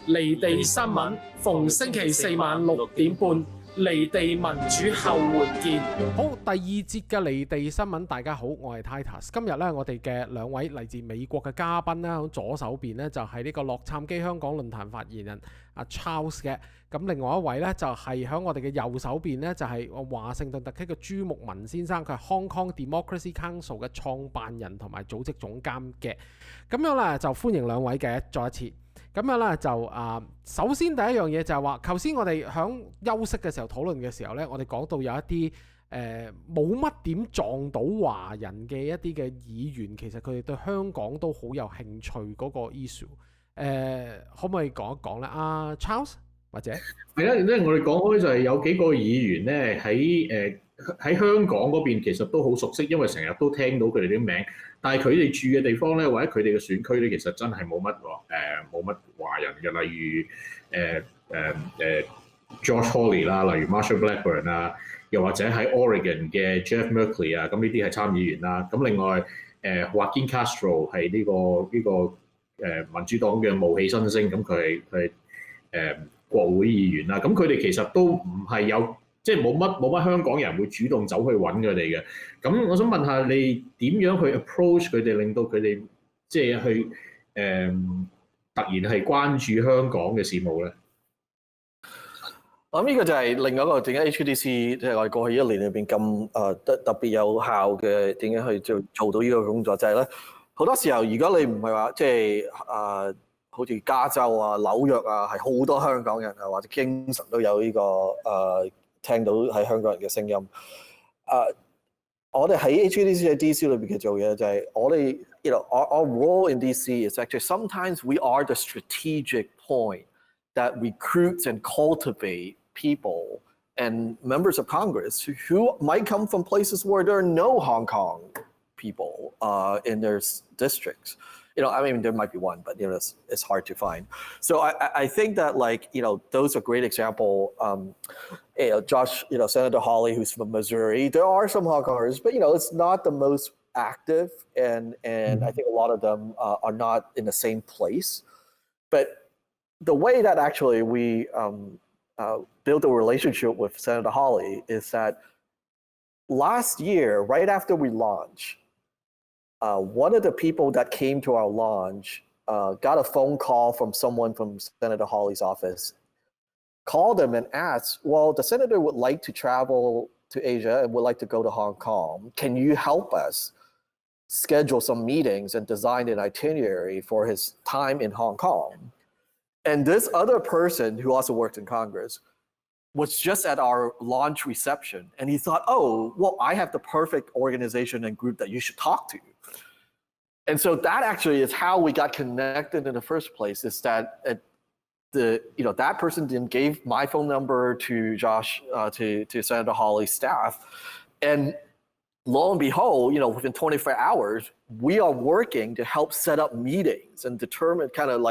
離地新聞，逢星期四晚6點半，離地民主後援見。好，第二節嘅離地新聞，大家好，我係 Titus。今日咧，我哋嘅兩位嚟自美國嘅嘉賓咧，喺左手邊咧就係呢個洛杉磯香港論壇發言人阿 Charles 嘅。咁另外一位咧就係喺我哋嘅右手邊咧就係華盛頓特區嘅朱牧民先生，佢係 Hong Kong Democracy Council 嘅創辦人同埋組織總監嘅。咁樣咧就歡迎兩位嘅再一次。咁樣咧就首先第一樣嘢就係話，頭先我哋響休息嘅時候討論嘅時候咧，我哋講到有一啲冇乜點撞到華人嘅一啲嘅議員，其實佢哋對香港都好有興趣嗰個 issue。可唔可以講一講咧？阿 Charles 或者係啦，因為我哋講開就係有幾個議員咧喺香港嗰邊其實都好熟悉，因為成日都聽到佢哋啲名。但係佢哋住嘅地方咧，或者佢哋嘅選區咧，其實真係冇乜華人嘅，例如George Hawley 啦，例如 Marsha Blackburn 啊，又或者喺 Oregon 嘅 Jeff Merkley 啊，咁呢啲係參議員啦。咁另外Joaquin Castro 係呢個民主黨嘅冒起新星，咁佢係國會議員啦。咁佢哋其實都唔係有。即係冇乜香港人會主動走去揾佢哋嘅。咁我想問下你點樣去 approach 佢哋，令到佢哋即係去突然係關注香港嘅事務咧？我諗呢個就係另外一個點解 HKDC 即係我哋過去1年裏邊咁特別有效嘅點樣去做到呢個工作，就係咧好多時候，如果你唔係話即係好似加州啊、紐約啊，係好多香港人啊，或者經常都有呢個聽到喺香港人嘅聲音，我哋喺 HKDC 喺 DC 裏邊嘅做嘢就係我哋 our role in DC is actually sometimes we are the strategic point that recruits and cultivate people and members of Congress who might come from places where there are no Hong Kong people in their districts. I mean, there might be one, but it's hard to find. So I think that those are great example. Josh, Senator Hawley, who's from Missouri, there are some Hong Kongers, but it's not the most active, and I think a lot of them are not in the same place. But the way that actually we build a relationship with Senator Hawley is that last year, right after we launched, one of the people that came to our launch got a phone call from someone from Senator Hawley's office, called him and asked, well, the senator would like to travel to Asia and would like to go to Hong Kong. Can you help us schedule some meetings and design an itinerary for his time in Hong Kong? And this other person who also worked in Congress was just at our launch reception. And he thought, oh, well, I have the perfect organization and group that you should talk to. And so that actually is how we got connected in the first place, is that that person then gave my phone number to Josh, to Senator Hawley's staff. And lo and behold, within 24 hours, we are working to help set up meetings and determine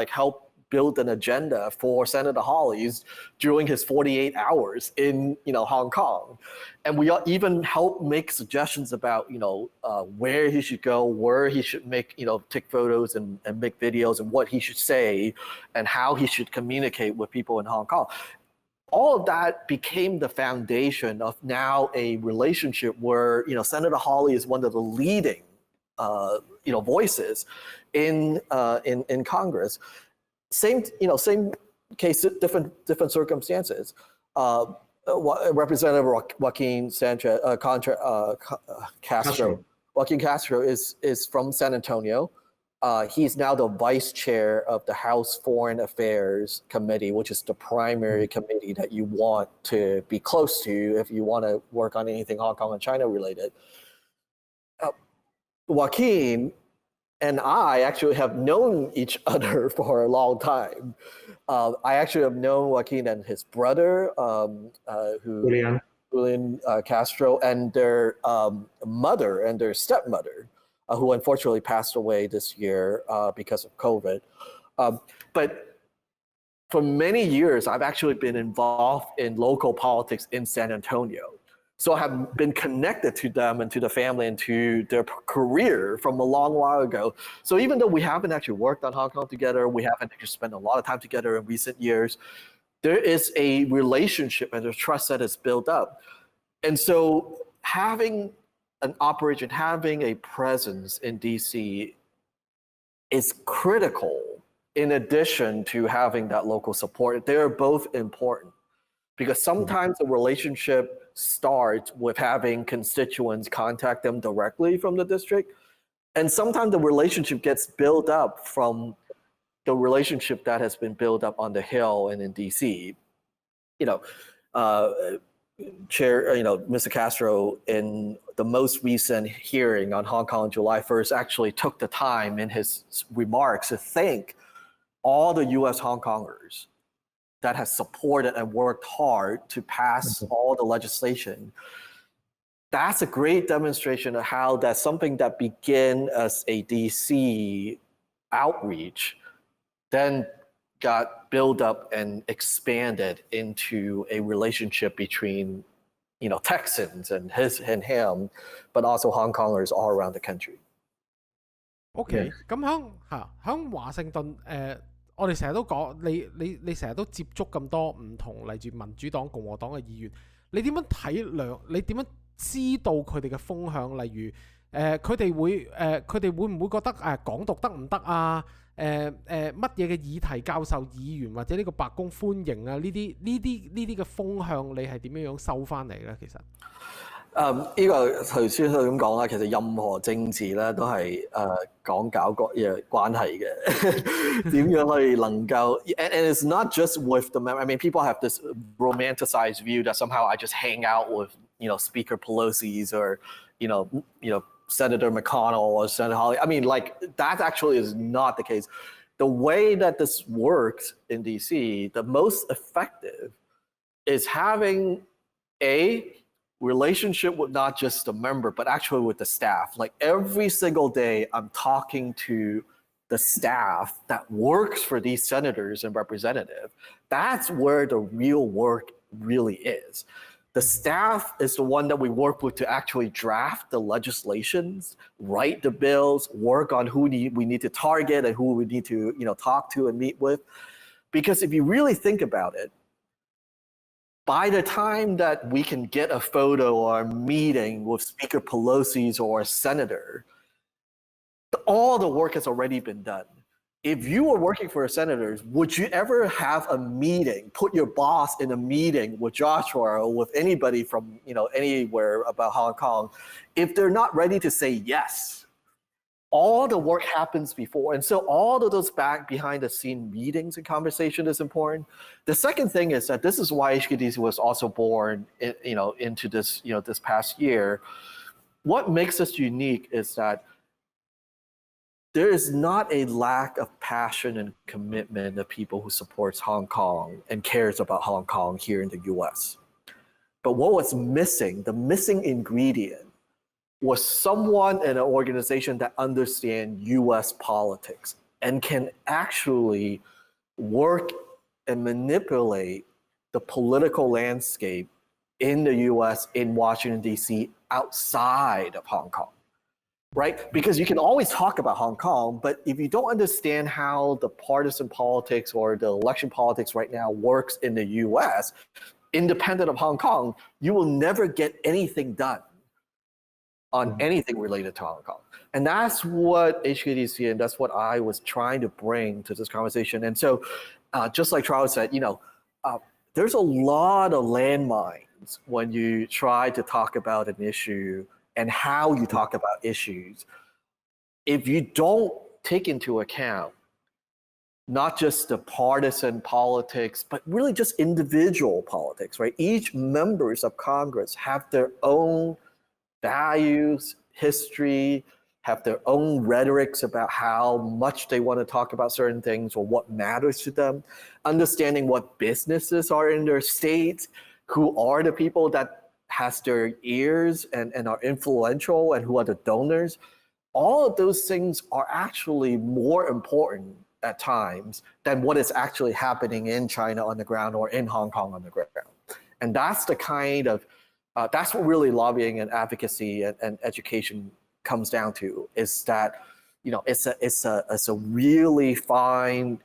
help build an agenda for Senator Hawley's during his 48 hours in Hong Kong. And we even help make suggestions about where he should go, where he should take photos and make videos, and what he should say and how he should communicate with people in Hong Kong. All of that became the foundation of now a relationship where Senator Hawley is one of the leading voices in Congress. Same case, different circumstances. Representative Joaquin Castro. Joaquin Castro is from San Antonio. He's now the vice chair of the House Foreign Affairs Committee, which is the primary committee that you want to be close to if you want to work on anything Hong Kong and China related. Joaquin and I actually have known each other for a long time. I actually have known Joaquin and his brother, Julian Castro, and their mother and their stepmother, who unfortunately passed away this year because of COVID. But for many years, I've actually been involved in local politics in San Antonio. So I have been connected to them and to the family and to their career from a long while ago. So even though we haven't actually worked on Hong Kong together, we haven't actually spent a lot of time together in recent years, there is a relationship and a trust that is built up. And so having an operation, having a presence in DC is critical in addition to having that local support. They're both important because sometimes the relationship starts with having constituents contact them directly from the district. And sometimes the relationship gets built up from the relationship that has been built up on the Hill and in DC. Mr. Castro, in the most recent hearing on Hong Kong on July 1st, actually took the time in his remarks to thank all the US Hong Kongers that has supported and worked hard to pass all the legislation. That's a great demonstration of how that's something that began as a DC outreach, then got built up and expanded into a relationship between, Texans and him, but also Hong Kongers all around the country. OK， 咁響華盛頓我哋成日都講，你成日都接觸咁多唔同嚟自民主黨、共和黨嘅議員，你點樣睇你點樣知道佢哋嘅風向？例如佢哋會唔會覺得港獨得唔得啊？乜嘢嘅議題較受議員或者呢個白宮歡迎啊？呢啲嘅風向你係點樣收翻嚟咧？其實呢個頭先佢咁講啦，其實任何政治咧都係講搞個關係嘅，點樣可以能夠 and it's not just with the I mean people have this romanticized view that somehow I just hang out with Speaker Pelosi's or Senator McConnell or Senator Hawley. I mean, like, that actually is not the case. The way that this works in DC, the most effective is having a relationship with not just the member, but actually with the staff. Like every single day, I'm talking to the staff that works for these senators and representatives. That's where the real work really is. The staff is the one that we work with to actually draft the legislations, write the bills, work on who we need to target and who we need to talk to and meet with. Because if you really think about it, by the time that we can get a photo or a meeting with Speaker Pelosi's or a senator, all the work has already been done. If you were working for senators, would you ever have a meeting, put your boss in a meeting with Joshua or with anybody from anywhere about Hong Kong, if they're not ready to say yes? All the work happens before. And so all of those behind the scene meetings and conversation is important. The second thing is that this is why HKDC was also born into this, this past year. What makes us unique is that there is not a lack of passion and commitment of people who supports Hong Kong and cares about Hong Kong here in the US. But what was missing, the missing ingredient, was someone in an organization that understands US politics and can actually work and manipulate the political landscape in the US, in Washington, DC, outside of Hong Kong. Right? Because you can always talk about Hong Kong, but if you don't understand how the partisan politics or the election politics right now works in the US, independent of Hong Kong, you will never get anything done on anything related to Hong Kong. And that's what HKDC and that's what I was trying to bring to this conversation. And so just like Charles said, there's a lot of landmines when you try to talk about an issue and how you talk about issues. If you don't take into account not just the partisan politics, but really just individual politics, right? Each members of Congress have their own values, history, have their own rhetorics about how much they want to talk about certain things or what matters to them, understanding what businesses are in their state, who are the people that has their ears and are influential and who are the donors. All of those things are actually more important at times than what is actually happening in China on the ground or in Hong Kong on the ground. And that's the kind of That's what really lobbying and advocacy and education comes down to, is that, it's a really fine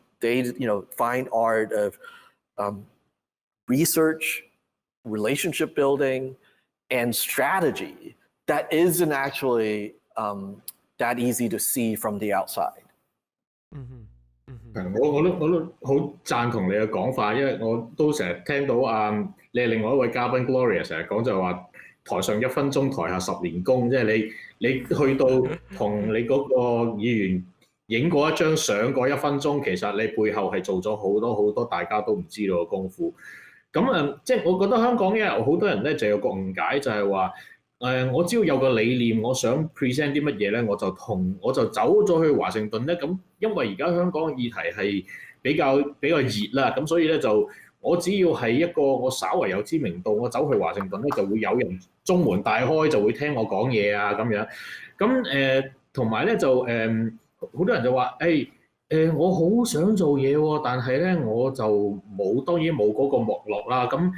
art of research, relationship building, and strategy that isn't actually that easy to see from the outside. 我都好贊同你嘅講法，因為我都成日聽到你另外一位嘉賓 Gloria 成日講就係話台上1分鐘，台下10年功，即係你去到同你嗰個議員影過一張相嗰1分鐘，其實你背後係做咗好多大家都唔知道嘅功夫。咁即係我覺得香港因為好多人咧就有個誤解，就係話我只要有個理念，我想 present 啲乜嘢咧，我就走咗去華盛頓咧。咁因為而家香港嘅議題係比較熱啦，咁所以咧就我只要係一個我稍為有知名度，我走去華盛頓咧就會有人中門大開，就會聽我講嘢啊咁樣。咁同埋咧就好多人就話我好想做嘢喎，但係咧我就當然冇嗰個脈絡啦。咁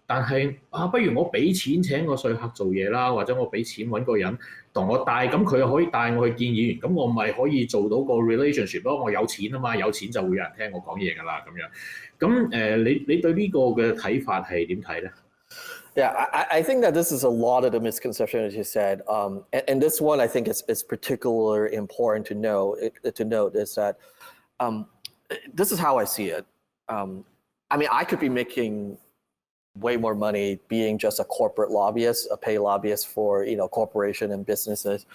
但係不如我俾錢請個說客做嘢啦，或者我俾錢揾個人同我帶，咁佢又可以帶我去見議員，咁我咪可以做到個 relationship 咯。我有錢啊嘛，有錢就會有人聽我講嘢㗎啦咁樣。咁你對呢個嘅睇法係點睇咧？ Yeah, I think that this is a lot of the misconception, as you said, and this one I think is particularly important to note is that this is how I see it. I mean, I could be making way more money being just a corporate lobbyist, a paid lobbyist for corporation and businesses,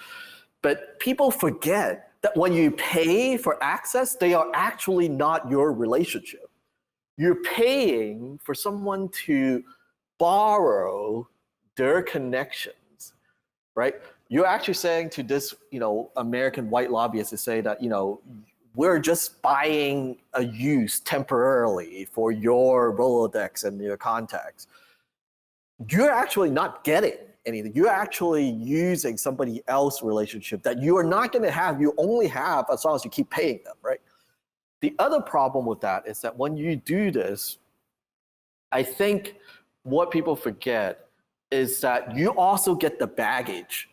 but people forget that when you pay for access, they are actually not your relationship. You're paying for someone to borrow their connections, right? You're actually saying to this, American white lobbyist to say that, we're just buying a use temporarily for your Rolodex and your contacts. You're actually not getting anything. You're actually using somebody else's relationship that you are not going to have. You only have as long as you keep paying them, right? The other problem with that is that when you do this, I think what people forget is that you also get the baggage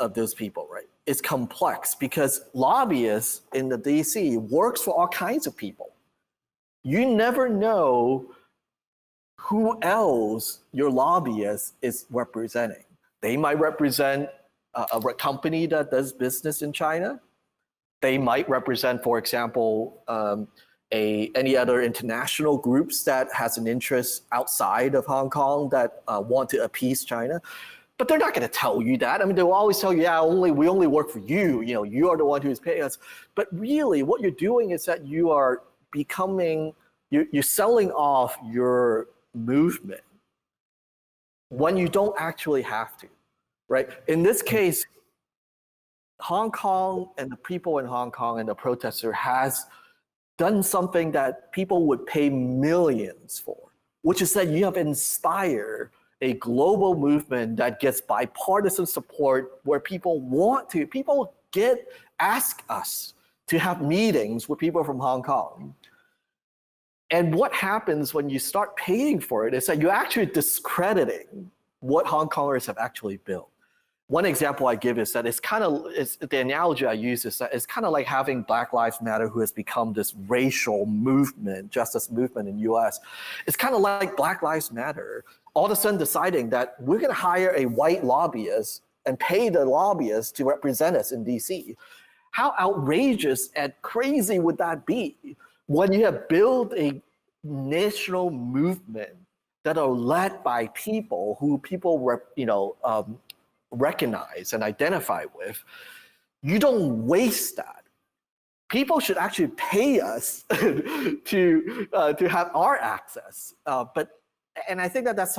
of those people, right? It's complex because lobbyists in the DC works for all kinds of people. You never know who else your lobbyist is representing. They might represent a company that does business in China. They might represent, for example, any other international groups that has an interest outside of Hong Kong that want to appease China. But they're not going to tell you that. I mean, they will always tell you, yeah, we only work for you. You are the one who is paying us. But really, what you're doing is that you are you're selling off your movement when you don't actually have to, right? In this case, Hong Kong and the people in Hong Kong and the protester has done something that people would pay millions for, which is that you have inspired a global movement that gets bipartisan support where people ask us to have meetings with people from Hong Kong. And what happens when you start paying for it is that you're actually discrediting what Hong Kongers have actually built. One example I give is that the analogy I use is that it's kind of like having Black Lives Matter, who has become this racial movement, justice movement in the US. It's kind of like Black Lives Matter all of a sudden deciding that we're going to hire a white lobbyist and pay the lobbyist to represent us in DC. How outrageous and crazy would that be when you have built a national movement that are led by people who people recognize and identify with? You don't waste that. People should actually pay us to have our access. And I think that's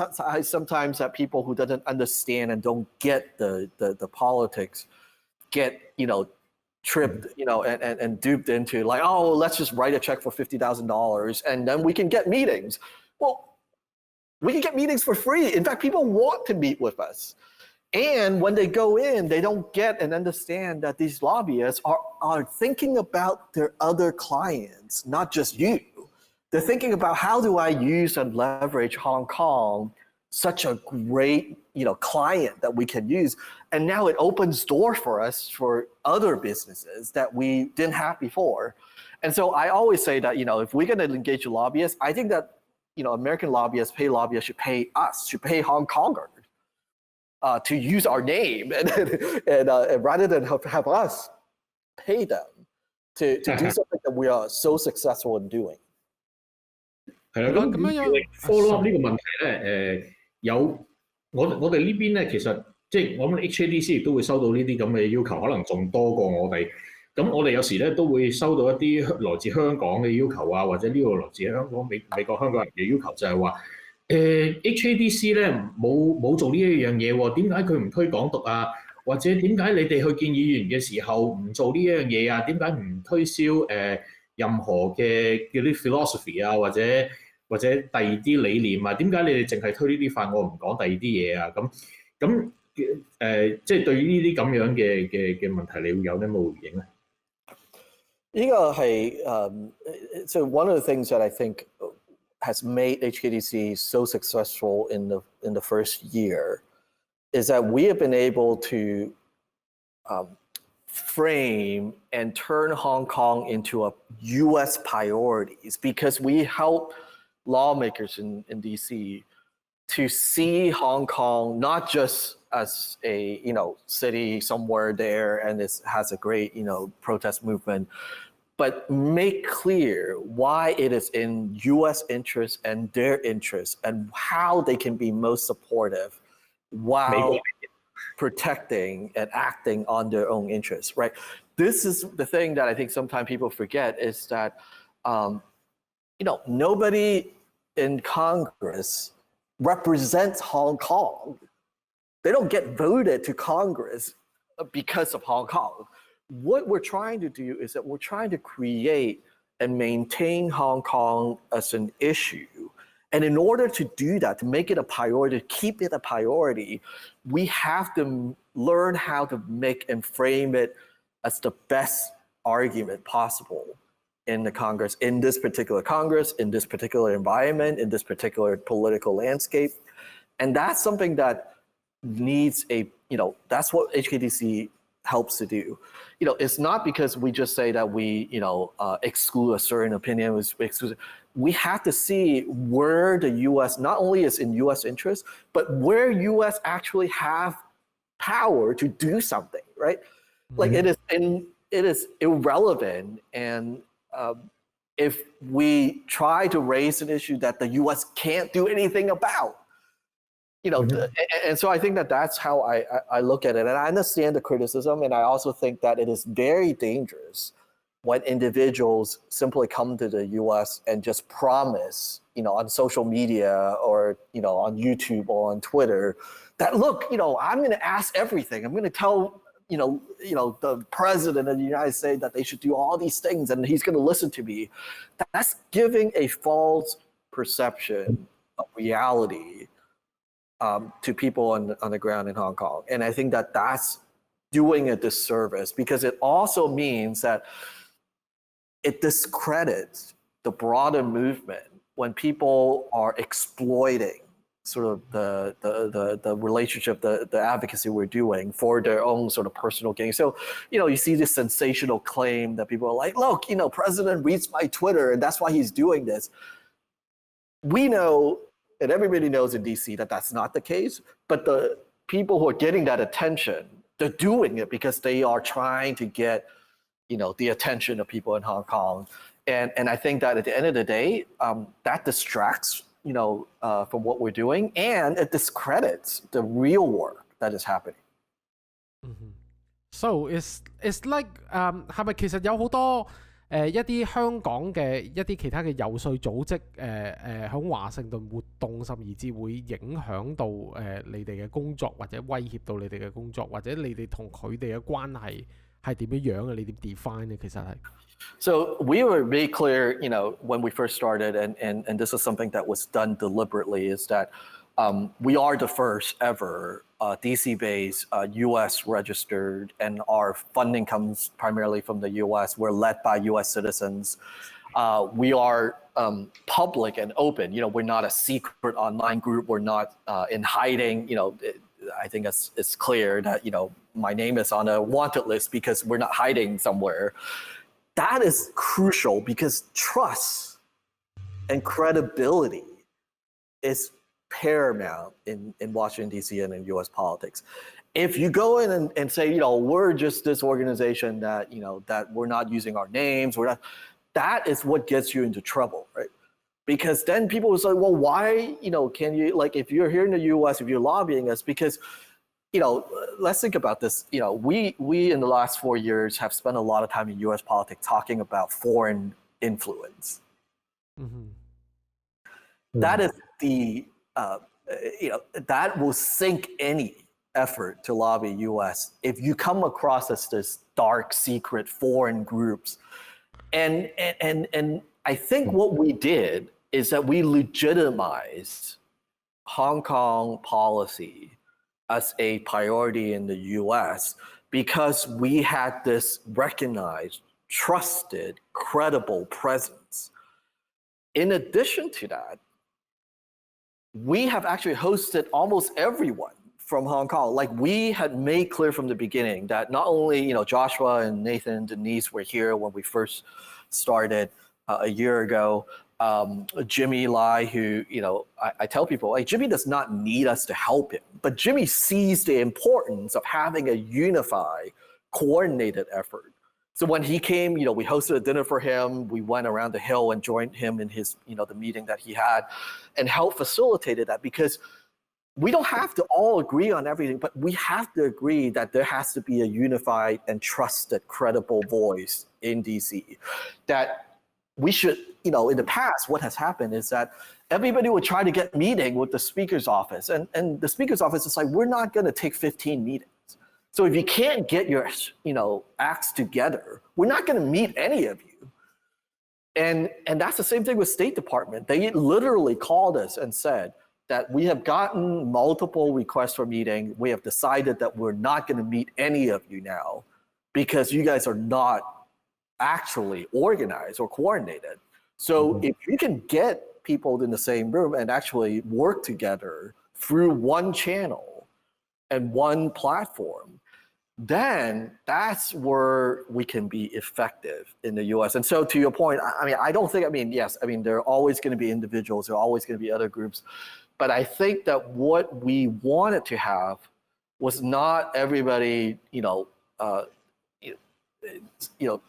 sometimes that people who doesn't understand and don't get the politics get tripped and duped into like, oh, let's just write a check for $50,000 and then we can get meetings. Well, we can get meetings for free. In fact, people want to meet with us. And when they go in, they don't get and understand that these lobbyists are thinking about their other clients, not just you. They're thinking about how do I use and leverage Hong Kong such a great, client that we can use. And now it opens door for us for other businesses that we didn't have before. And so I always say that, if we're going to engage lobbyists, I think that, American lobbyists should pay us, should pay Hong Kongers to use our name and rather than have us pay them to do something that we are so successful in doing. 係啦，咁follow up 呢個問題咧，我哋呢邊咧，其實即係我諗 HKDC 亦都會收到呢啲咁嘅要求，可能仲多過我哋。咁我哋有時咧都會收到一啲來自香港嘅要求啊，或者呢個來自香港美國香港人嘅要求，就係話HKDC 咧冇做呢一樣嘢喎，點解佢唔推港獨啊？或者點解你哋去見議員嘅時候唔做呢一樣嘢啊？點解唔推銷任何嘅嗰啲 philosophy 啊，或者第二啲理念啊？點解你哋淨係推呢啲法案唔講第二啲嘢啊？咁即係對於呢啲咁樣嘅問題，你會有啲咩回應咧？呢個係so one of the things that I think has made HKDC so successful in the first year is that we have been able to frame and turn Hong Kong into a U.S. priorities because we help lawmakers in DC to see Hong Kong not just as a city somewhere there and it has a great protest movement, but make clear why it is in U.S. interest and their interest and how they can be most supportive while protecting and acting on their own interests, right? This is the thing that I think sometimes people forget is that, nobody in Congress represents Hong Kong. They don't get voted to Congress because of Hong Kong. What we're trying to do is that we're trying to create and maintain Hong Kong as an issue. And in order to do that, to make it a priority, to keep it a priority, we have to learn how to make and frame it as the best argument possible in the Congress, in this particular Congress, in this particular environment, in this particular political landscape. And that's something that needs that's what HKDC helps to do. It's not because we just say that we, exclude a certain opinion. We have to see where the U.S. not only is in U.S. interest, but where U.S. actually have power to do something, right? Mm-hmm. Like it is irrelevant, and if we try to raise an issue that the U.S. can't do anything about, mm-hmm. And so I think that that's how I look at it, and I understand the criticism, and I also think that it is very dangerous when individuals simply come to the U.S. and just promise, on social media or, on YouTube or on Twitter that, look, I'm going to ask everything. I'm going to tell, the president of the United States that they should do all these things and he's going to listen to me. That's giving a false perception of reality to people on the ground in Hong Kong. And I think that that's doing a disservice because it also means that it discredits the broader movement when people are exploiting sort of the relationship, the advocacy we're doing for their own sort of personal gain. So, you see this sensational claim that people are like, look, President reads my Twitter and that's why he's doing this. We know, and everybody knows in DC that that's not the case, but the people who are getting that attention, they're doing it because they are trying to get the attention of people in Hong Kong. And I think that at the end of the day, that distracts, from what we're doing, and it discredits the real work that is happening. Mm-hmm. So it's like 係咪其實有好多一啲香港嘅一啲其他嘅遊說組織喺華盛頓活動，甚至會影響到你哋嘅工作，或者威脅到你哋嘅工作，或者你哋同佢哋嘅關係係點樣嘅？你點 define 呢？其實係。So we were very clear, when we first started, and this is something that was done deliberately, is that we are the first ever DC-based, US registered, and our funding comes primarily from the US. We're led by US citizens. We are public and open. We're not a secret online group. We're not in hiding. I think it's clear that my name is on a wanted list because we're not hiding somewhere. That is crucial because trust and credibility is paramount in Washington, D.C. and in U.S. politics. If you go in and say, we're just this organization that, that we're not using our names, that is what gets you into trouble, right? Because then people will say, well, why, can you, like, if you're here in the U.S., if you're lobbying us, because, let's think about this. We in the last 4 years have spent a lot of time in U.S. politics talking about foreign influence. Mm-hmm. That is that will sink any effort to lobby U.S. if you come across as this dark, secret foreign groups. And I think what we did is that we legitimized Hong Kong policy as a priority in the U.S. because we had this recognized, trusted, credible presence. In addition to that, we have actually hosted almost everyone from Hong Kong. Like, we had made clear from the beginning that not only, Joshua and Nathan and Denise were here when we first started a year ago. Jimmy Lai, who, I tell people, like, Jimmy does not need us to help him, but Jimmy sees the importance of having a unified, coordinated effort. So when he came, we hosted a dinner for him. We went around the hill and joined him in his, the meeting that he had, and helped facilitated that, because we don't have to all agree on everything, but we have to agree that there has to be a unified and trusted, credible voice in DC. That we should, in the past, what has happened is that everybody would try to get meeting with the Speaker's office, and the Speaker's office is like, we're not going to take 15 meetings. So if you can't get your, acts together, we're not going to meet any of you. And that's the same thing with State Department. They literally called us and said that we have gotten multiple requests for meeting. We have decided that we're not going to meet any of you now because you guys are not actually organized or coordinated. So if you can get people in the same room and actually work together through one channel and one platform, then that's where we can be effective in the US. And so to your point, yes, there are always going to be individuals, there are always going to be other groups. But I think that what we wanted to have was not everybody,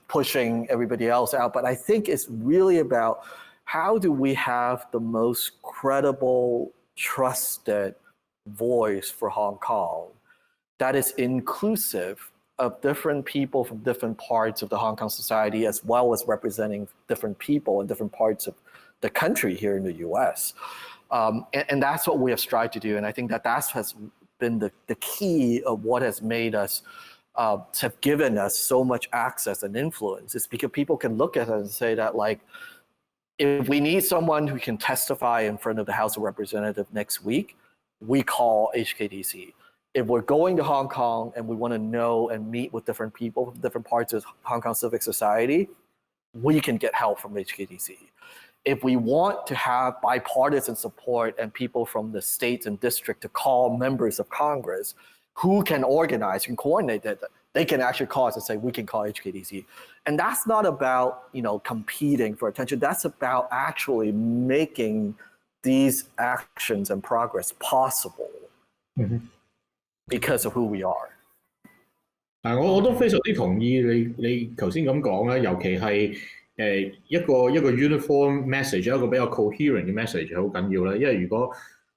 pushing everybody else out. But I think it's really about how do we have the most credible, trusted voice for Hong Kong that is inclusive of different people from different parts of the Hong Kong society, as well as representing different people in different parts of the country here in the US. And that's what we have strived to do. And I think that has been the key of what has made us, have given us so much access and influence. It's because people can look at us and say that, like, if we need someone who can testify in front of the House of Representatives next week, we call HKDC. If we're going to Hong Kong and we want to know and meet with different people from different parts of Hong Kong civic society, we can get help from HKDC. If we want to have bipartisan support and people from the states and district to call members of Congress who can organize and coordinate that, they can actually call us and say, we can call HKDC. And that's not about, competing for attention. That's about actually making these actions and progress possible because of who we are. 我都非常之同意你頭先咁講咧，尤其係一個 uniform message， 一個比較 coherent 嘅 message 好緊要啦。因為如果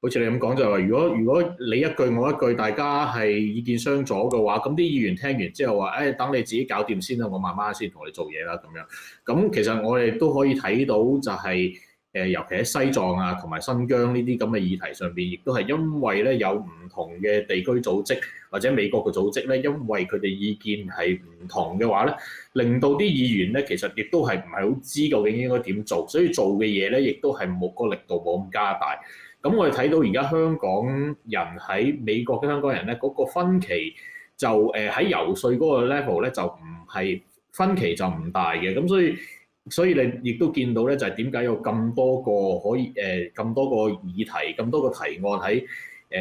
好似你咁講就係話，如果你一句我一句，大家係意見相左嘅話，咁啲議員聽完之後話，等你自己搞掂先啦，我慢慢先同你做嘢啦咁樣。咁其實我哋都可以睇到就係尤其喺西藏啊同埋新疆呢啲咁嘅議題上邊，亦都係因為咧有唔同嘅地區組織或者美國嘅組織咧，因為佢哋意見係唔同嘅話咧，令到啲議員咧其實亦都係唔係好知究竟應該點做，所以做嘅嘢咧亦都係冇個力度冇咁加大。咁我哋睇到而家香港人喺美國嘅香港人咧，嗰個分歧就喺遊說嗰個 level 咧就唔係分歧就唔大嘅，咁所以所以你亦都見到咧，就係點解有咁多個可以咁多個議題、咁多個提案喺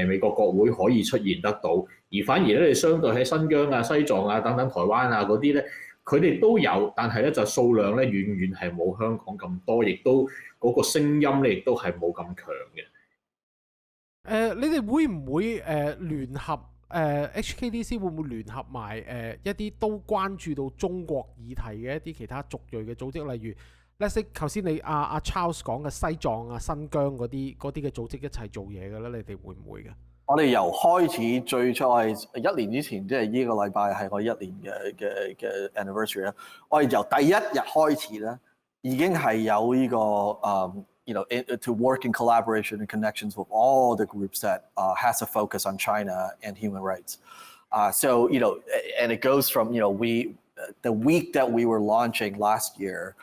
美國國會可以出現得到，而反而咧你相對喺新疆啊、西藏啊等等、台灣啊嗰啲咧，佢哋都有，但係咧就數量咧遠遠係冇香港咁多，亦都嗰個聲音咧亦都係冇咁強嘅。你哋會唔會聯合HKDC 會唔會聯合埋一啲都關注到中國議題嘅一啲其他族裔嘅組織，例如 let's say 頭先你阿 Charles 講嘅西藏啊、新疆嗰啲嘅組織一齊做嘢嘅咧，你哋會唔會嘅？我哋由開始最初係1年之前，即係呢個禮拜係我1年嘅 anniversary 咧。我哋由第一日開始咧，已經係有呢個to work in collaboration and connections with all the groups that has a focus on China and human rights. So and it goes from the week that we were launching last year,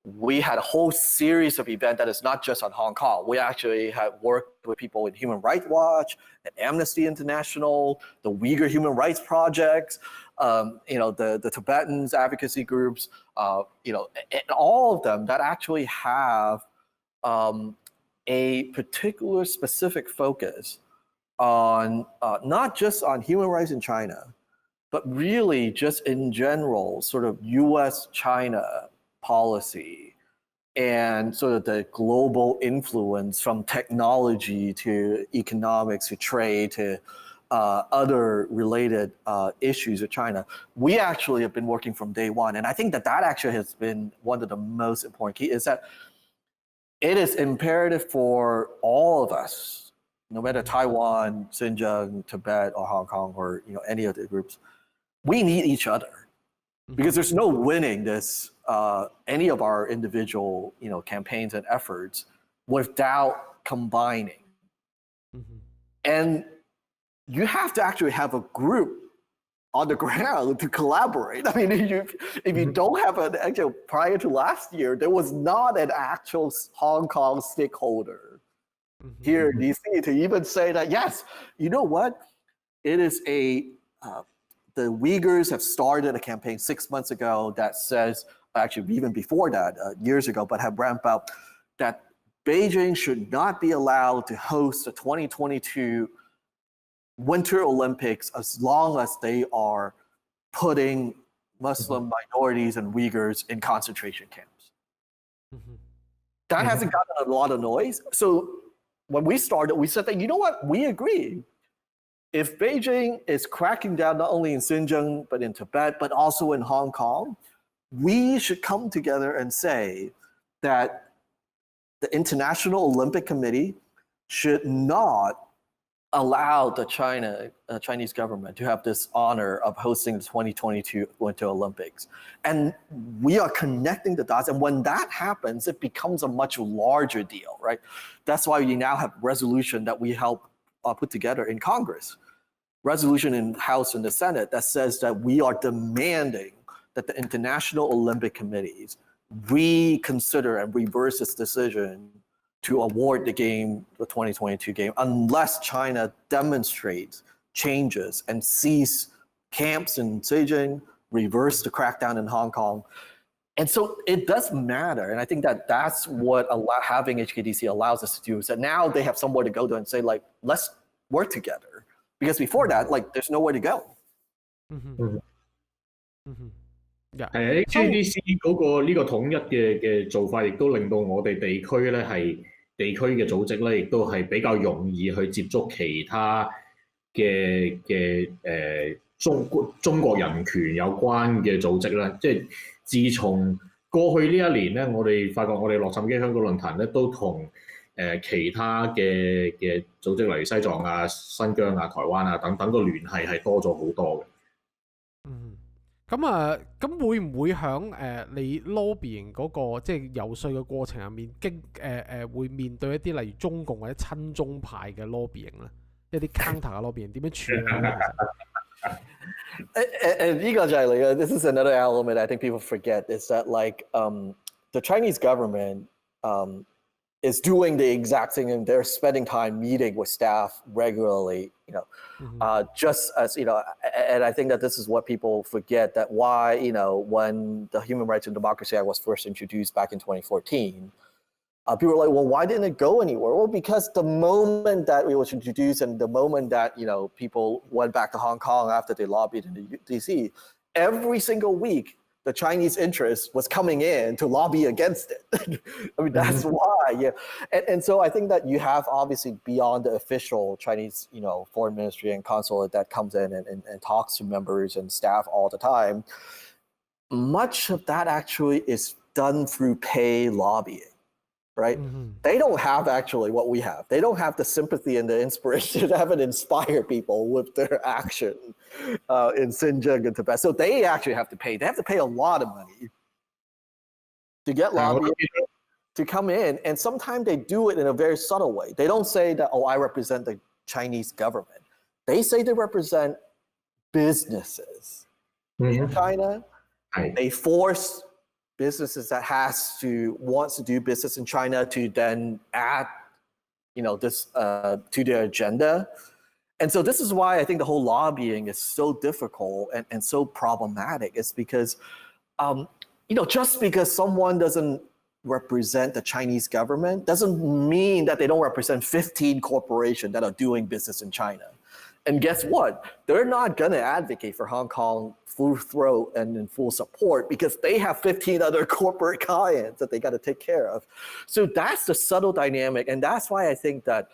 we had a whole series of events that is not just on Hong Kong. We actually had worked with people in Human Rights Watch, and Amnesty International, the Uyghur Human Rights Projects, the Tibetans advocacy groups, and all of them that actually have a particular specific focus on not just on human rights in China, but really just in general, sort of U.S.-China policy and sort of the global influence from technology to economics to trade to other related issues with China. We actually have been working from day one. And I think that actually has been one of the most important key is that it is imperative for all of us, no matter Taiwan, Xinjiang, Tibet, or Hong Kong, or any of the groups, we need each other. Because there's no winning this any of our individual campaigns and efforts without combining. And you have to actually have a group on the ground to collaborate. I mean, if you don't have an actual, prior to last year, there was not an actual Hong Kong stakeholder here in DC to even say that, yes, you know what? It is the Uyghurs have started a campaign 6 months ago that says, actually even before that, years ago, but have ramped up, that Beijing should not be allowed to host the 2022 Winter Olympics as long as they are putting Muslim minorities and Uyghurs in concentration camps. That hasn't gotten a lot of noise. So when we started, we said that, you know what, we agree. If Beijing is cracking down not only in Xinjiang, but in Tibet, but also in Hong Kong, we should come together and say that the International Olympic Committee should not allow the Chinese government to have this honor of hosting the 2022 Winter Olympics. And we are connecting the dots. And when that happens, it becomes a much larger deal, right? That's why we now have resolution that we help put together in Congress, resolution in House and the Senate that says that we are demanding that the International Olympic Committees reconsider and reverse its decision to award the 2022 game, unless China demonstrates changes and cease camps in Beijing, reverse the crackdown in Hong Kong. And so it does matter. And I think that that's what having HKDC allows us to do, is that now they have somewhere to go to and say, like, let's work together. Because before that, like, there's nowhere to go. HKDC 呢個統一嘅做法，亦都令到我哋地區咧係地區嘅組織咧，亦都係比較容易去接觸其他嘅中國人權有關嘅組織啦。即係自從過去呢一年咧，我哋發覺我哋洛杉磯香港論壇咧都同其他嘅組織，例如西藏啊、新疆啊、台灣啊等等個聯繫係多咗好多嘅。咁會唔會響你 lobbying 嗰個即係遊說嘅過程入面，會面對一啲例如中共或者親中派嘅 lobbying 咧，一啲 counter 嘅 lobbying 點樣處理咧？And呢個就係嚟嘅。This is another element I think people forget is that like the Chinese government is doing the exact thing, and they're spending time meeting with staff regularly, just as, and I think that this is what people forget, that why, when the Human Rights and Democracy Act was first introduced back in 2014, people were like, well, why didn't it go anywhere? Well, because the moment that it was introduced and the moment that, people went back to Hong Kong after they lobbied in the DC, every single week, the Chinese interest was coming in to lobby against it. I mean, that's why, yeah. And so I think that you have obviously beyond the official Chinese, foreign ministry and consulate that comes in and talks to members and staff all the time, much of that actually is done through pay lobbying, right? They don't have actually what we have. They don't have the sympathy and the inspiration to have it inspire people with their action in Xinjiang and Tibet. So they actually have to pay. They have to pay a lot of money to get lobbyists to come in. And sometimes they do it in a very subtle way. They don't say that, oh, I represent the Chinese government. They say they represent businesses in China. They force businesses that wants to do business in China to then add, this to their agenda. And so this is why I think the whole lobbying is so difficult and so problematic. It's because, just because someone doesn't represent the Chinese government doesn't mean that they don't represent 15 corporations that are doing business in China. And guess what? They're not going to advocate for Hong Kong full throat and in full support because they have 15 other corporate clients that they got to take care of. So that's the subtle dynamic. And that's why I think that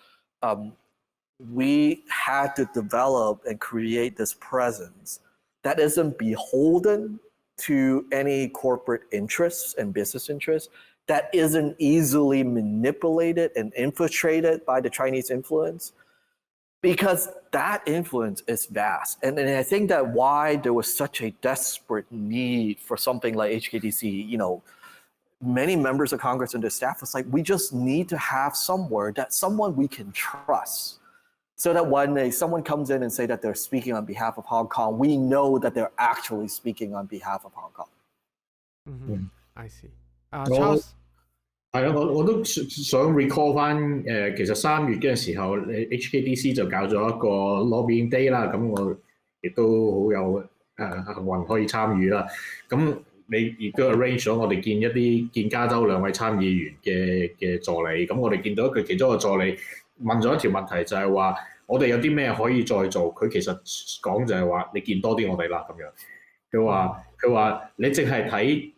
we had to develop and create this presence that isn't beholden to any corporate interests and business interests, that isn't easily manipulated and infiltrated by the Chinese influence, because that influence is vast. And I think that why there was such a desperate need for something like HKDC, many members of Congress and their staff was like, we just need to have someone we can trust, so that when someone comes in and say that they're speaking on behalf of Hong Kong, we know that they're actually speaking on behalf of Hong Kong. I see. Charles? 係啊，我都想 recall 翻其實3月嘅時候，HKDC 就搞咗一個 lobbying day 啦，咁我亦都好有幸運可以參與啦。咁你亦都 arrange 咗我哋見加州2位參議員嘅助理，咁我哋見到佢其中一個助理問咗一條問題，就係話我哋有啲咩可以再做？佢其實講就係話你見多啲我哋啦咁樣。佢話你淨係睇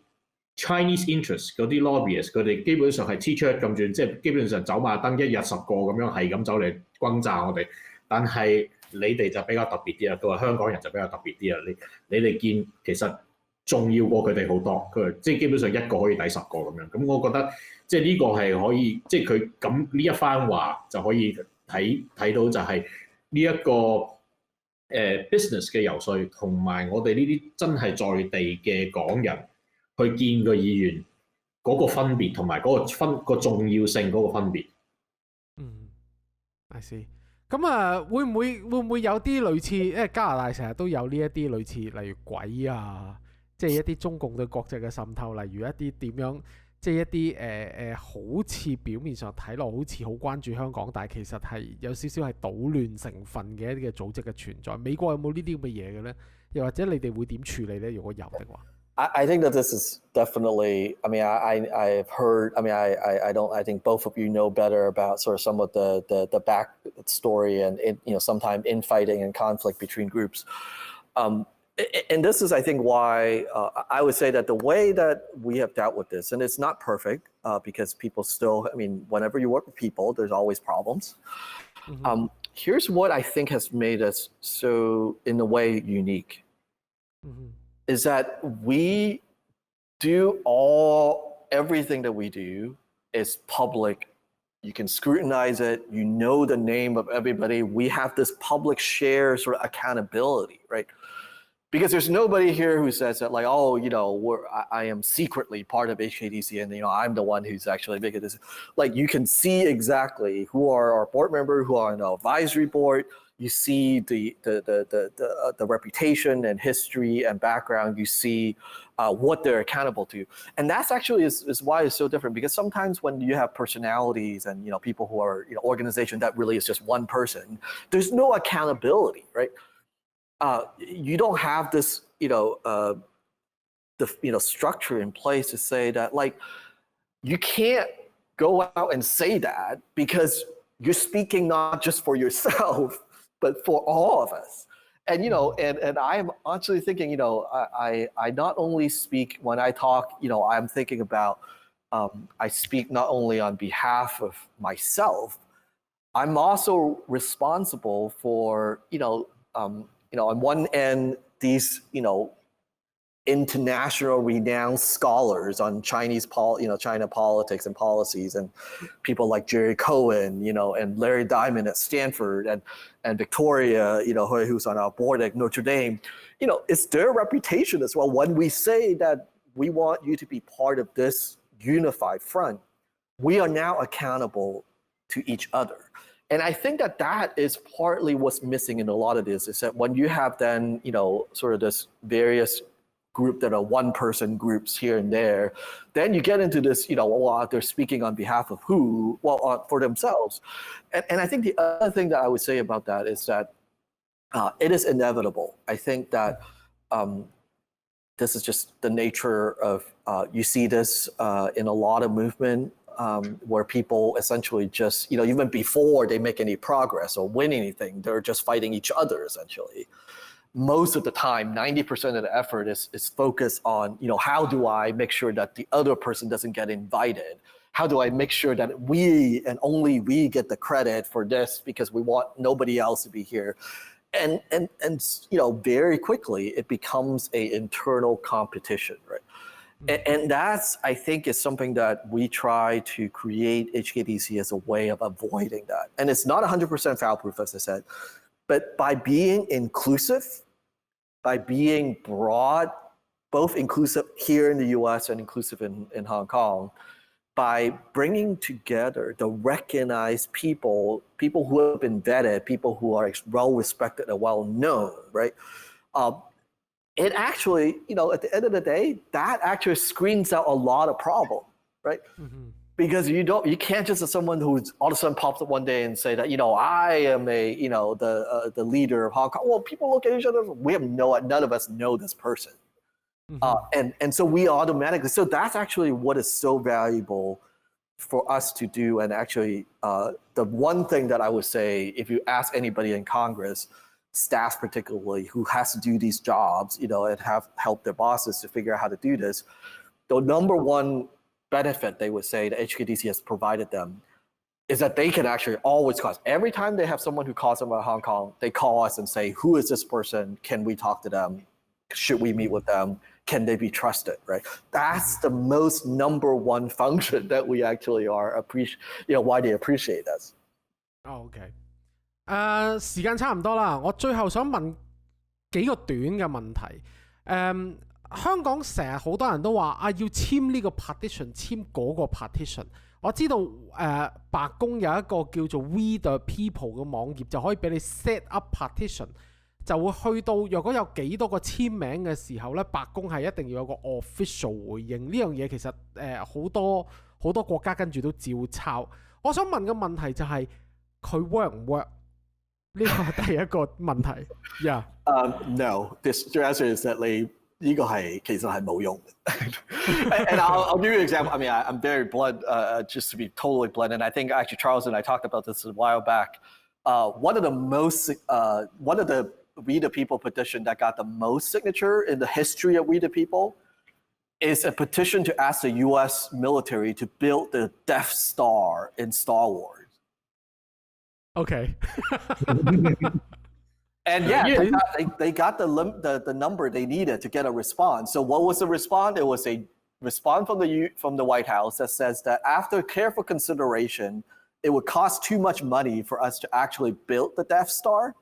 Chinese interest 嗰啲 lobbyist 佢哋基本上係黐出咁轉，即係基本上走馬燈一日10個咁樣係咁走嚟轟炸我哋。但係你哋就比較特別啲啦，佢話香港人就比較特別啲啦。你哋見其實重要過佢哋好多，佢話即係基本上一個可以抵10個咁樣。咁我覺得即係呢個係可以，即係佢咁呢一番話就可以睇到就係呢一個business 嘅游說，同埋我哋呢啲真係在地嘅港人去見個議員嗰個分別，同埋嗰個重要性嗰個分別。I see。咁會唔會有啲類似，因為加拿大成日都有呢一啲類似，例如鬼啊，即係一啲中共對國際嘅滲透，例如一啲點樣，即係一啲好似表面上睇落好似好關注香港，但係其實係有少少係搗亂成分嘅一啲嘅組織嘅存在。美國有冇呢啲咁嘅嘢嘅咧？又或者你哋會點處理咧？如果有嘅話？ I think that this is definitely, I mean, I've heard, I mean, I think both of you know better about sort of some of the back story and, sometimes infighting and conflict between groups. And this is, I think, why I would say that the way that we have dealt with this, and it's not perfect because people still, I mean, whenever you work with people, there's always problems. Here's what I think has made us so, in a way, unique. Is that we do everything that we do is public. You can scrutinize it. You know the name of everybody. We have this public share sort of accountability, right? Because there's nobody here who says that like, oh, I am secretly part of HKDC and I'm the one who's actually making this. Like you can see exactly who are our board members, who are on the advisory board. You see the reputation and history and background. You see what they're accountable to. And that's actually is why it's so different, because sometimes when you have personalities and people who are organization that really is just one person, there's no accountability, right? You don't have this the structure in place to say that, like, you can't go out and say that, because you're speaking not just for yourself but for all of us. And and I'm actually thinking, I not only speak when I talk, I'm thinking about I speak not only on behalf of myself, I'm also responsible for on one end these international renowned scholars on China politics and policies, and people like Jerry Cohen, and Larry Diamond at Stanford, and Victoria, who's on our board at Notre Dame. It's their reputation as well. When we say that we want you to be part of this unified front, we are now accountable to each other. And I think that is partly what's missing in a lot of this, is that when you have then, sort of this various group that are one-person groups here and there, then you get into this, they're speaking on behalf of who? Well, for themselves. And I think the other thing that I would say about that is that it is inevitable. I think that this is just the nature of, you see this in a lot of movement, where people essentially just, even before they make any progress or win anything, they're just fighting each other, essentially. Most of the time, 90% of the effort is focused on, how do I make sure that the other person doesn't get invited? How do I make sure that we and only we get the credit for this because we want nobody else to be here? And very quickly it becomes an internal competition, right? And that's, I think, is something that we try to create HKDC as a way of avoiding that. And it's not 100% foul-proof, as I said. But by being inclusive, by being broad, both inclusive here in the US and inclusive in Hong Kong, by bringing together the recognized people who have been vetted, people who are well-respected and well-known, right? It actually, at the end of the day, that actually screens out a lot of problem, right? Mm-hmm. Because you can't just have someone who all of a sudden pops up one day and say that, I am the leader of Hong Kong. Well, people look at each other, none of us know this person. Mm-hmm. And so we automatically, so that's actually what is so valuable for us to do. And actually, the one thing that I would say, if you ask anybody in Congress, staff particularly, who has to do these jobs, and have helped their bosses to figure out how to do this, the number one benefit they would say that HKDC has provided them is that they can actually always call us. Every time they have someone who calls them about Hong Kong, they call us and say, who is this person? Can we talk to them? Should we meet with them? Can they be trusted, right? That's the most number one function that we actually are why they appreciate us. OK， 時間差唔多啦，我最後想問幾個短嘅問題。香港成日好多人都話要簽呢個 petition， 簽嗰個 petition。我知道白宮有一個叫做 We the People 嘅網頁，就可以俾你 set up petition， 就會去到若果有幾多個簽名嘅時候呢，白宮係一定要有個 official 回應。呢樣嘢其實好多國家跟住都照抄。我想問嘅問題就係佢 work 唔 work？ 呢個係第一個問題。Yeah. No, this answer is that呢個其實係冇用。And I'll give you an example. I mean, I'm very blunt, just to be totally blunt. And I think actually Charles and I talked about this a while back. One of the We the People petition that got the most signature in the history of We the People is a petition to ask the U.S. military to build the Death Star in Star Wars. Okay. And they got the number they needed to get a response. So what was the response? It was a response from the White House that says that after careful consideration, it would cost too much money for us to actually build the Death Star.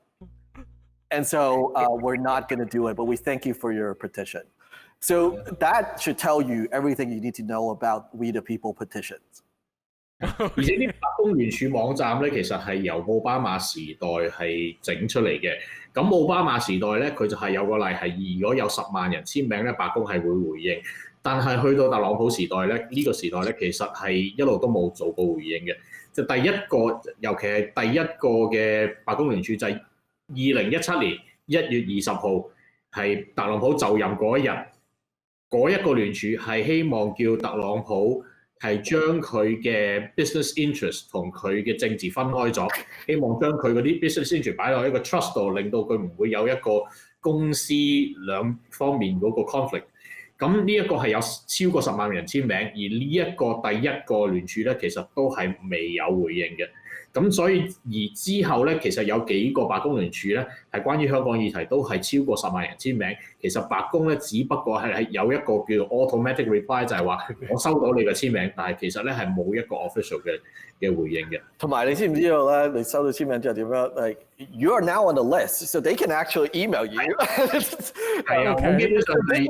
And so we're not going to do it, but we thank you for your petition. So that should tell you everything you need to know about We the People petitions. 而且啲白宮聯署網站咧，其實係由奧巴馬時代係整出嚟嘅。咁奧巴馬時代咧，佢就係有個例係，如果有10萬人簽名咧，白宮係會回應。但係去到特朗普時代咧，呢個時代咧，其實係一路都冇做過回應嘅。就第一個，尤其係第一個嘅白宮聯署就係2017年1月20號，係特朗普就任嗰一日，嗰一個聯署係希望叫特朗普係將佢嘅 business interest 同佢嘅政治分開咗，希望將佢嗰啲 business interest 擺落一個 trust 度，令到佢唔會有一個公司兩方面嗰個 conflict。咁呢一個係有超過10萬人簽名，而呢一個第一個聯署咧，其實都係未有回應嘅。咁所以而之後咧，其實有幾個白宮聯署咧，係關於香港議題都係超過10萬人簽名。其實白宮咧，只不過係有一個叫做 automatic reply， 就係話我收到你嘅簽名，但係其實咧係冇一個 official 嘅回應嘅。同埋你知唔知道咧？你收到簽名之後點樣 ？Like you are now on the list, so they can actually email you。係啊，我基本上係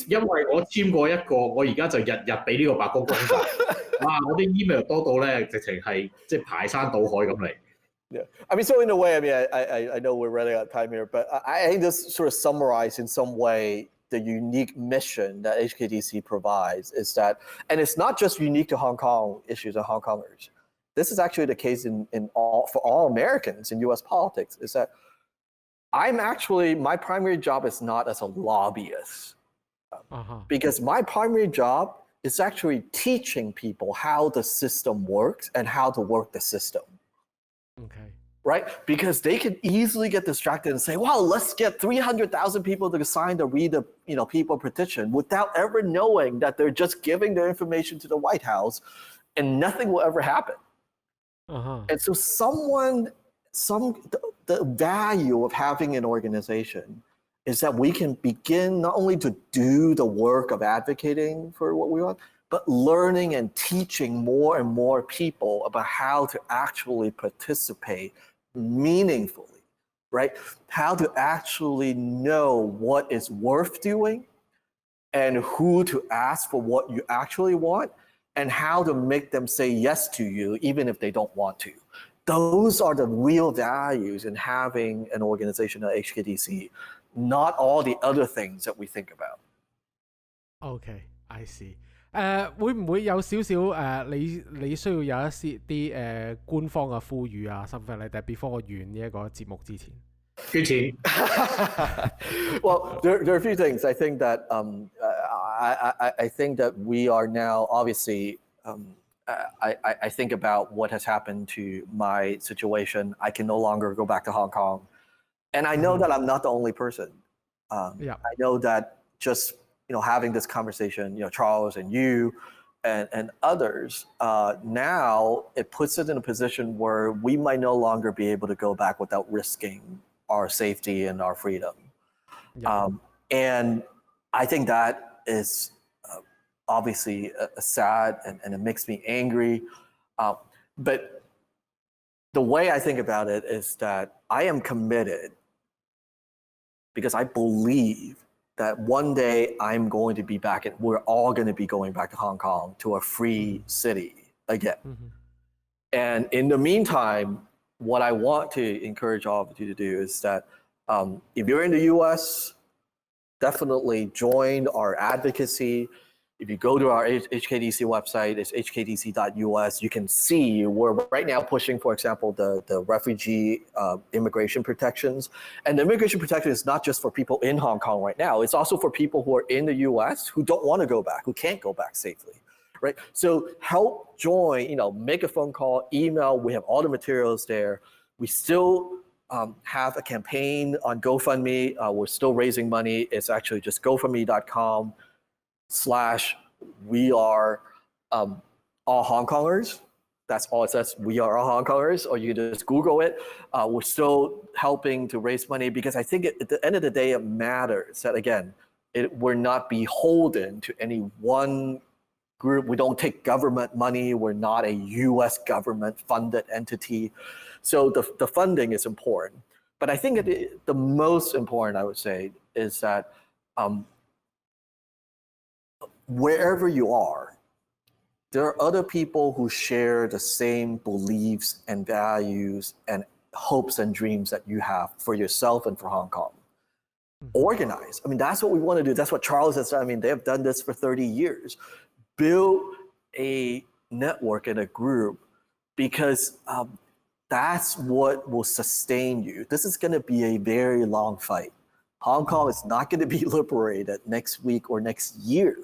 因為我簽過一個，我而家就日日俾呢個白宮工作。哇！我啲 email 多到咧，直情係即係排山倒海咁嚟。Yeah, I mean, so in a way, I mean, I know we're running out of time here, but I think this sort of summarizes in some way the unique mission that HKDC provides is that, and it's not just unique to Hong Kong issues and Hong Kongers. This is actually the case for all Americans in U.S. politics, is that my primary job is not as a lobbyist. Because my primary job is actually teaching people how the system works and how to work the system. Okay. Right? Because they can easily get distracted and say, wow, let's get 300,000 people to sign the read the people petition without ever knowing that they're just giving their information to the White House and nothing will ever happen. And so the value of having an organization is that we can begin not only to do the work of advocating for what we want, but learning and teaching more and more people about how to actually participate meaningfully, right? How to actually know what is worth doing and who to ask for what you actually want and how to make them say yes to you even if they don't want to. Those are the real values in having an organization like HKDC, not all the other things that we think about. Okay, I see. 會唔會有少少你需要有一啲官方嘅呼籲啊 something like that before 我完呢一個節目之前？捐錢。Well, there are a few things. I think that I think that we are now obviously. I think about what has happened to my situation. I can no longer go back to Hong Kong, and I know that I'm not the only person. I know that just having this conversation, Charles and you and others, now it puts us in a position where we might no longer be able to go back without risking our safety and our freedom. And I think that is obviously sad and it makes me angry. But the way I think about it is that I am committed because I believe that one day I'm going to be back, and we're all going to be going back to Hong Kong, to a free city again. And in the meantime, what I want to encourage all of you to do is that if you're in the US, definitely join our advocacy. If you go to our HKDC website, it's hkdc.us, you can see we're right now pushing, for example, the refugee immigration protections. And the immigration protection is not just for people in Hong Kong right now, it's also for people who are in the US who don't want to go back, who can't go back safely, right? So help join, make a phone call, email, we have all the materials there. We still have a campaign on GoFundMe. We're still raising money. It's actually just gofundme.com/we are all Hong Kongers. That's all it says. We are all Hong Kongers, or you can just Google it. We're still helping to raise money because I think at the end of the day, it matters that, again, we're not beholden to any one group. We don't take government money. We're not a US government funded entity. So the funding is important. But I think the most important, I would say, is that wherever you are, there are other people who share the same beliefs and values and hopes and dreams that you have for yourself and for Hong Kong. Organize. I mean, that's what we want to do. That's what Charles has done. I mean, they have done this for 30 years. Build a network and a group because that's what will sustain you. This is going to be a very long fight. Hong Kong is not going to be liberated next week or next year.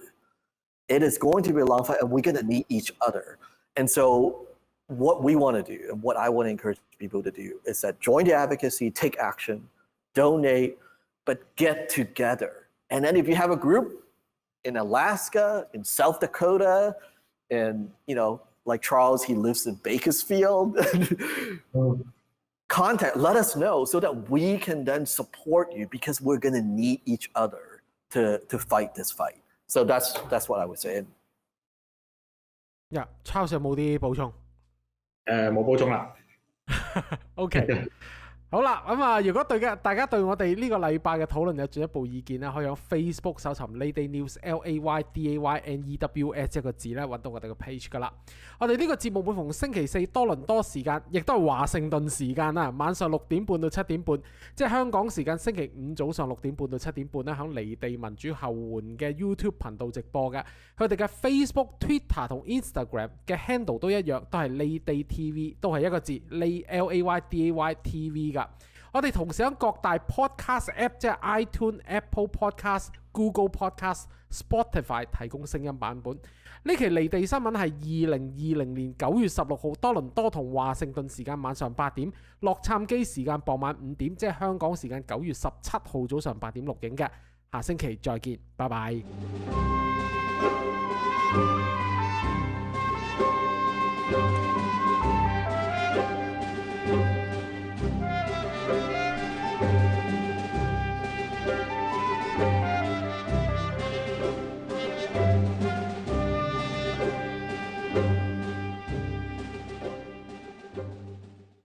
It is going to be a long fight, and we're going to need each other. And so what we want to do and what I want to encourage people to do is that join the advocacy, take action, donate, but get together. And then if you have a group in Alaska, in South Dakota, and like Charles, he lives in Bakersfield, let us know so that we can then support you because we're going to need each other to fight this fight. So that's what I would say. Yeah, Charles 有冇啲補充？冇補充啦。OK。好啦，咁啊，如果大家對我哋呢個禮拜嘅討論有進一步意見咧，可以喺 Facebook 搜尋 Lady News LAYDAYNEWS 一個字咧，揾到我哋個 page 噶啦。我哋呢個節目每逢星期四多倫多時間，亦都係華盛頓時間啦，晚上6點半到7點半，即係香港時間星期五早上6點半到7點半咧，喺離地民主後援嘅 YouTube 頻道直播嘅。佢哋嘅 Facebook、Twitter 同 Instagram 嘅 handle 都一樣，都係 Lady TV， 都係一個字 LAYDAY TV 噶。我哋同時喺各大 podcast app， 即係 iTunes、Apple Podcast、Google Podcast、Spotify 提供聲音版本。呢期離地新聞係2020年9月16號多倫多同華盛頓時間晚上8點，洛杉磯時間傍晚5點，即係香港時間9月17號早上8點錄影嘅。下星期再見，拜拜。